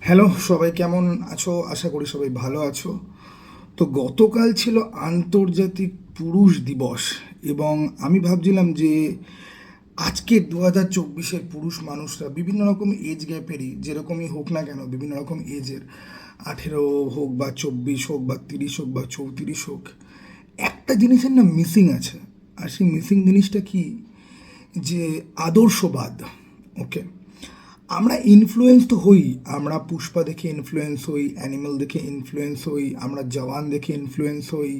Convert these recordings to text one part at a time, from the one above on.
Hello, সবাই কেমন আছো? আশা করি সবাই ভালো আছো। তো গতকাল ছিল আন্তর্জাতিক পুরুষ দিবস, এবং আমি ভাবছিলাম যে আজকের 2024-এর পুরুষ মানুষরা বিভিন্ন রকম এজ গ্যাপেরই, যেরকমই হোক না কেন, বিভিন্ন রকম এজের, 18 হোক বা 24 হোক বা 30 হোক বা 34 হোক, একটা জিনিসের না মিসিং আছে। আর সেই মিসিং জিনিসটা কি? যে আদর্শবাদ। ওকে, আমরা ইনফ্লুয়েন্স তো হই। আমরা পুষ্পা দেখে ইনফ্লুয়েন্স হই, অ্যানিমাল দেখে ইনফ্লুয়েন্স হই, আমরা জওয়ান দেখে ইনফ্লুয়েন্স হই,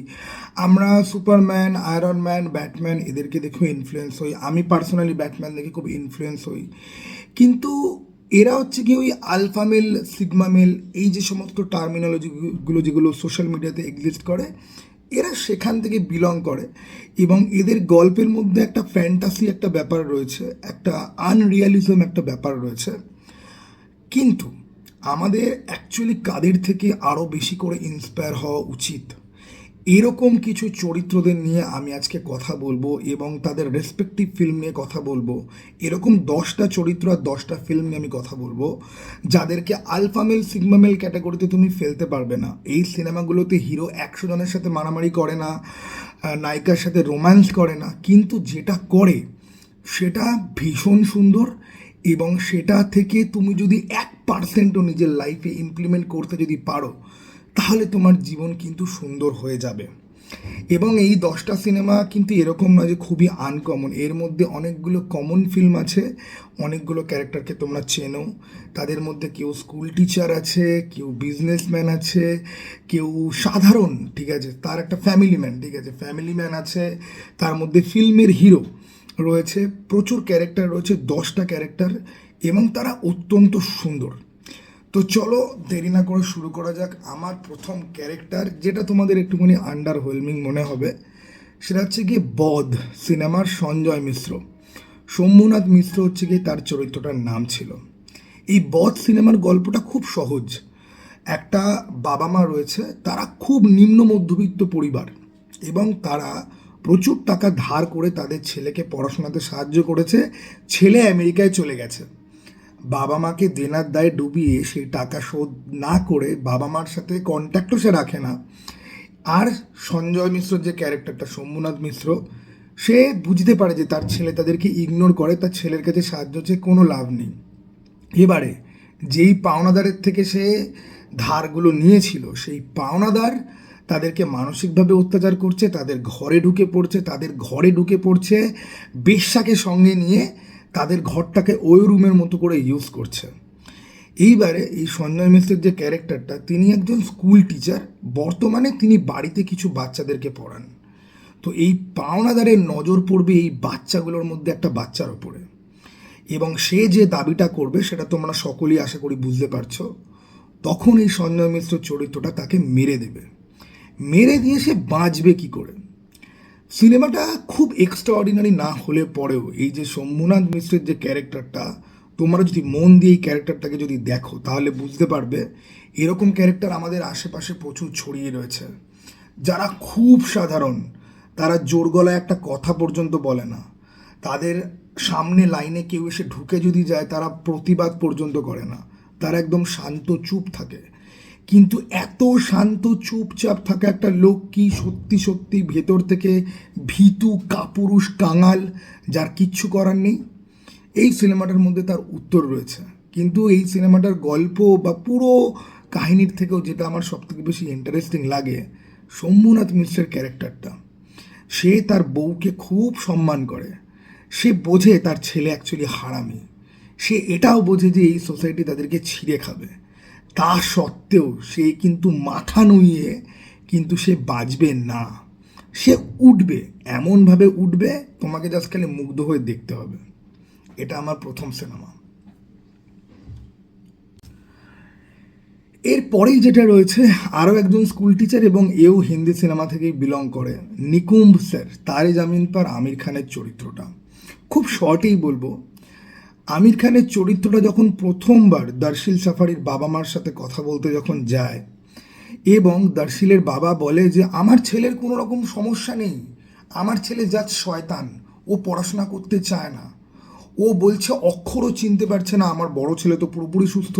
আমরা সুপারম্যান, আয়রন ম্যান, ব্যাটম্যান এদেরকে দেখেও ইনফ্লুয়েন্স হই। আমি পার্সোনালি ব্যাটম্যান দেখে খুব ইনফ্লুয়েন্স হই। কিন্তু এরা হচ্ছে কি ওই আলফা মেল, সিগমা মেল, এই যে সমস্ত টার্মিনোলজিগুলো যেগুলো সোশ্যাল মিডিয়াতে এক্সিস্ট করে, এরা সেখান থেকে বিলং করে। এবং এদের গল্পের মধ্যে একটা ফ্যান্টাসি একটা ব্যাপার রয়েছে, একটা আনরিয়ালিজম একটা ব্যাপার রয়েছে। কিন্তু আমাদের অ্যাকচুয়ালি কাদের থেকে আরও বেশি করে ইন্সপায়ার হওয়া উচিত, এরকম কিছু চরিত্রদের নিয়ে আমি আজকে কথা বলবো, এবং তাদের রেসপেক্টিভ ফিল্ম নিয়ে কথা বলবো। এরকম 10টা চরিত্র আর 10টা ফিল্ম নিয়ে আমি কথা বলবো, যাদেরকে আলফামেল সিগমামেল ক্যাটাগরিতে তুমি ফেলতে পারবে না। এই সিনেমাগুলোতে হিরো 100 জনের সাথে মারামারি করে না, নায়িকার সাথে রোম্যান্স করে না, কিন্তু যেটা করে সেটা ভীষণ সুন্দর। এবং সেটা থেকে তুমি যদি 1%ও নিজের লাইফে ইমপ্লিমেন্ট করতে যদি পারো, তাহলে তোমার জীবন কিন্তু সুন্দর হয়ে যাবে। এবং এই 10টা সিনেমা কিন্তু এরকম নয় যে খুবই আনকমন, এর মধ্যে অনেকগুলো কমন ফিল্ম আছে, অনেকগুলো ক্যারেক্টারকে তোমরা চেনো। তাদের মধ্যে কেউ স্কুল টিচার আছে, কেউ বিজনেসম্যান আছে, কেউ সাধারণ, ঠিক আছে, তার একটা ফ্যামিলি ম্যান, ঠিক আছে, ফ্যামিলি ম্যান আছে, তার মধ্যে ফিল্মের হিরো রয়েছে, প্রচুর ক্যারেক্টার রয়েছে, 10টা ক্যারেক্টার, এবং তারা অত্যন্ত সুন্দর। তো চলো দেরি না করে শুরু করা যাক। আমার প্রথম ক্যারেক্টার, যেটা তোমাদের একটুখানি আন্ডারওয়েলমিং মনে হবে, সেটা হচ্ছে গিয়ে বধ সিনেমার সঞ্জয় মিশ্র। শম্ভুনাথ মিশ্র হচ্ছে গিয়ে তার চরিত্রটার নাম ছিল। এই বধ সিনেমার গল্পটা খুব সহজ। একটা বাবা মা রয়েছে, তারা খুব নিম্ন মধ্যবিত্ত পরিবার, এবং তারা প্রচুর টাকা ধার করে তাদের ছেলেকে পড়াশোনাতে সাহায্য করেছে। ছেলে আমেরিকায় চলে গেছে, বাবা মাকে দেনার দায়ে ডুবিয়ে সেই টাকা শোধ না করে বাবা মার সাথে কন্ট্যাক্টও সে রাখে না। আর সঞ্জয় মিশ্র যে ক্যারেক্টারটা, শম্ভুনাথ মিশ্র, সে বুঝতে পারে যে তার ছেলে তাদেরকে ইগনোর করে, তার ছেলের কাছে সাহায্য চেয়ে কোনো লাভ নেই। এবারে যেই পাওনাদারের থেকে সে ধারগুলো নিয়েছিল, সেই পাওনাদার তাদেরকে মানসিকভাবে অত্যাচার করছে, তাদের ঘরে ঢুকে পড়ছে, বেশ্যাকে সঙ্গে নিয়ে তাদের ঘরটাকে ওই রুমের মতো করে ইউজ করছে। এইবারে এই সঞ্জয় মিশ্রের যে ক্যারেক্টারটা, তিনি একজন স্কুল টিচার, বর্তমানে তিনি বাড়িতে কিছু বাচ্চাদেরকে পড়ান। তো এই পাওনাদারের নজর পড়বে এই বাচ্চাগুলোর মধ্যে একটা বাচ্চার ওপরে, এবং সে যে দাবিটা করবে সেটা তোমরা সকলেই আশা করি বুঝতে পারছো। তখন এই সঞ্জয় মিশ্র চরিত্রটা তাকে মেরে দেবে। মেরে দিয়ে সে বাঁচবে কি করে? সিনেমাটা খুব এক্সট্রাঅর্ডিনারি না হলে পরেও এই যে শম্ভুনাথ মিশ্রের যে ক্যারেক্টারটা, তোমরা যদি মন দিয়ে এই ক্যারেক্টারটাকে যদি দেখো, তাহলে বুঝতে পারবে এরকম ক্যারেক্টার আমাদের আশেপাশে প্রচুর ছড়িয়ে রয়েছে, যারা খুব সাধারণ। তারা জোর গলায় একটা কথা পর্যন্ত বলে না, তাদের সামনে লাইনে কেউ এসে ঢুকে যদি যায়, তারা প্রতিবাদ পর্যন্ত করে না, তারা একদম শান্ত চুপ থাকে। কিন্তু এত শান্ত চুপচাপ থাকা একটা লোক কি সত্যি সত্যি ভেতর থেকে ভীতু, কাপুরুষ, কাঙাল, যার কিচ্ছু করার নেই? এই সিনেমাটার মধ্যে তার উত্তর রয়েছে। কিন্তু এই সিনেমাটার গল্প বা পুরো কাহিনীর থেকেও যেটা আমার সবথেকে বেশি ইন্টারেস্টিং লাগে, শম্ভুনাথ মিশ্রের ক্যারেক্টারটা। সে তার বউকে খুব সম্মান করে, সে বোঝে তার ছেলে অ্যাকচুয়ালি হারামি, সে এটাও বোঝে যে এই সোসাইটি তাদেরকে ছিঁড়ে খাবে। তা সত্ত্বেও সে কিন্তু মাথা নুইয়ে কিন্তু সে বাঁচবে না, সে উঠবে, এমনভাবে উঠবে তোমাকে জাস্ট খালি মুগ্ধ হয়ে দেখতে হবে। এটা আমার প্রথম সিনেমা। এরপরেই যেটা রয়েছে, আরও একজন স্কুল টিচার, এবং এও হিন্দি সিনেমা থেকেই বিলং করে, নিকুম্ব স্যার, তারে জামিন পার আমির খানের চরিত্রটা। খুব শর্টেই বলবো, আমির খানের চরিত্রটা যখন প্রথমবার দার্শিল সাফারির বাবা মার সাথে কথা বলতে যখন যায়, এবং দার্শিলের বাবা বলে যে আমার ছেলের কোনো রকম সমস্যা নেই, আমার ছেলে জাত শয়তান, ও পড়াশোনা করতে চায় না, ও বলছে অক্ষরও চিনতে পারছে না, আমার বড় ছেলে তো পুরোপুরি সুস্থ।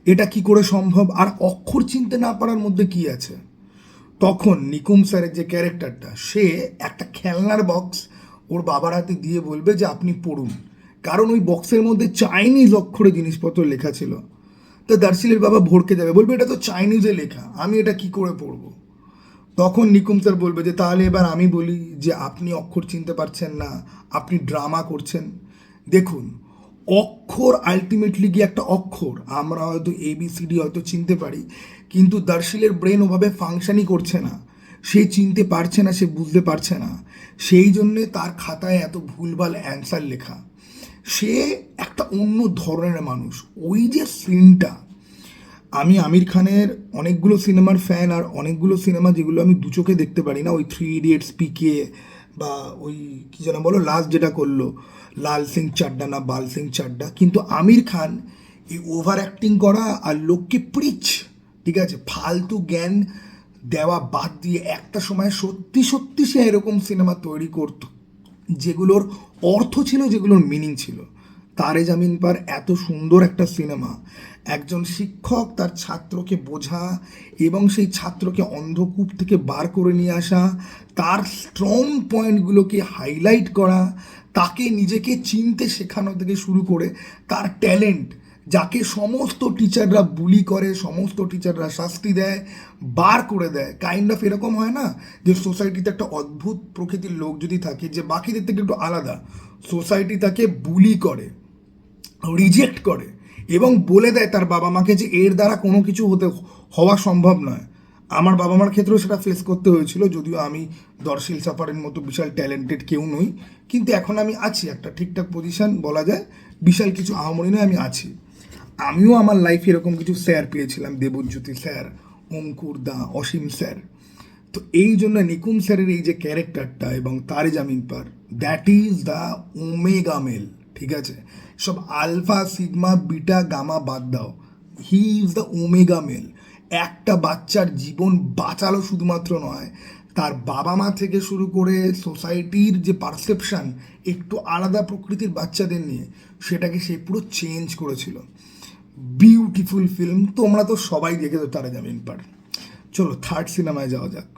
এটা কি করে সম্ভব, আর অক্ষর চিনতে না পারার মধ্যে কি আছে? তখন নিকুম স্যারের যে ক্যারেক্টারটা, সে একটা খেলনার বক্স ওর বাবার হাতে দিয়ে বলবে যে আপনি পড়ুন, কারণ ওই বক্সের মধ্যে চাইনিজ অক্ষরে জিনিসপত্র লেখা ছিল। তো দার্শিলের বাবা ভড়কে যাবে, বলবে এটা তো চাইনিজে লেখা, আমি এটা কি করে পড়বো? তখন নিকুম স্যার বলবে যে তাহলে এবার আমি বলি যে আপনি অক্ষর চিনতে পারছেন না, আপনি ড্রামা করছেন। দেখুন, অক্ষর আলটিমেটলি গিয়ে একটা অক্ষর, আমরা হয়তো ABCD হয়তো চিনতে পারি, কিন্তু দার্শিলের ব্রেন ওভাবে ফাংশনই করছে না, সে চিনতে পারছে না, সে বুঝতে পারছে না, সেই জন্যে তার খাতায় এত ভুলভাল অ্যান্সার লেখা। সে একটা অন্য ধরনের মানুষ। ওই যে সিনটা, আমি আমির খানের অনেকগুলো সিনেমার ফ্যান, আর অনেকগুলো সিনেমা যেগুলো আমি দু চোখে দেখতে পারি না, ওই 3 ইডিয়টস, পিকে, বা ওই কী যেন বলো লাস্ট যেটা করলো লাল সিং চাড্ডা না বাল সিং চাড্ডা, কিন্তু আমির খান এই ওভার অ্যাক্টিং করা আর লোককে প্রিচ, ঠিক আছে, ফালতু জ্ঞান দেওয়া বাদ দিয়ে একটা সময় সত্যি সত্যি সে এরকম সিনেমা তৈরি করতো যেগুলোর অর্থ ছিল, যেগুলোর মিনিং ছিল। তারে জামিন পার এত সুন্দর একটা সিনেমা, একজন শিক্ষক তার ছাত্রকে বোঝা এবং সেই ছাত্রকে অন্ধকূপ থেকে বার করে নিয়ে আসা, তার স্ট্রং পয়েন্টগুলোকে হাইলাইট করা, তাকে নিজেকে চিনতে শেখানো থেকে শুরু করে তার ট্যালেন্ট, যাকে সমস্ত টিচাররা বুলি করে, সমস্ত টিচাররা শাস্তি দেয়, বার করে দেয়। কাইন্ড অফ এরকম হয় না যে সোসাইটিতে একটা অদ্ভুত প্রকৃতির লোক যদি থাকে, যে বাকিদের থেকে একটু আলাদা, সোসাইটি তাকে বুলি করে, রিজেক্ট করে, এবং বলে দেয় তার বাবা মাকে যে এর দ্বারা কোনো কিছু হওয়া সম্ভব নয়। আমার বাবা মার ক্ষেত্রেও সেটা ফেস করতে হয়েছিল, যদিও আমি দর্শিল সাফারের মতো বিশাল ট্যালেন্টেড কেউ নই, কিন্তু এখন আমি আছি একটা ঠিকঠাক পজিশন, বলা যায় বিশাল কিছু আহামরি নয়, আমি আছি। আমিও আমার লাইফে এরকম কিছু স্যার পেয়েছিলাম, দেবজ্যোতি স্যার, অঙ্কুর দা, অসীম স্যার। তো এই জন্য নিকুম স্যারের এই যে ক্যারেক্টারটা এবং তারে জামিন পার, that is the omega male, ঠিক আছে? সব আলফা সিগমা বিটা গামা বাদ দাও, he is the omega male. একটা বাচ্চার জীবন বাঁচালো শুধুমাত্র নয়, তার বাবা মা থেকে শুরু করে সোসাইটির যে পারসেপশান একটু আলাদা প্রকৃতির বাচ্চাদের নিয়ে, সেটাকে সে পুরো চেঞ্জ করেছিল। বিউটিফুল ফিল্ম, তোমরা তো সবাই দেখেছো তারে জামিন পার। চলো থার্ড সিনেমায় যাওয়া যাক।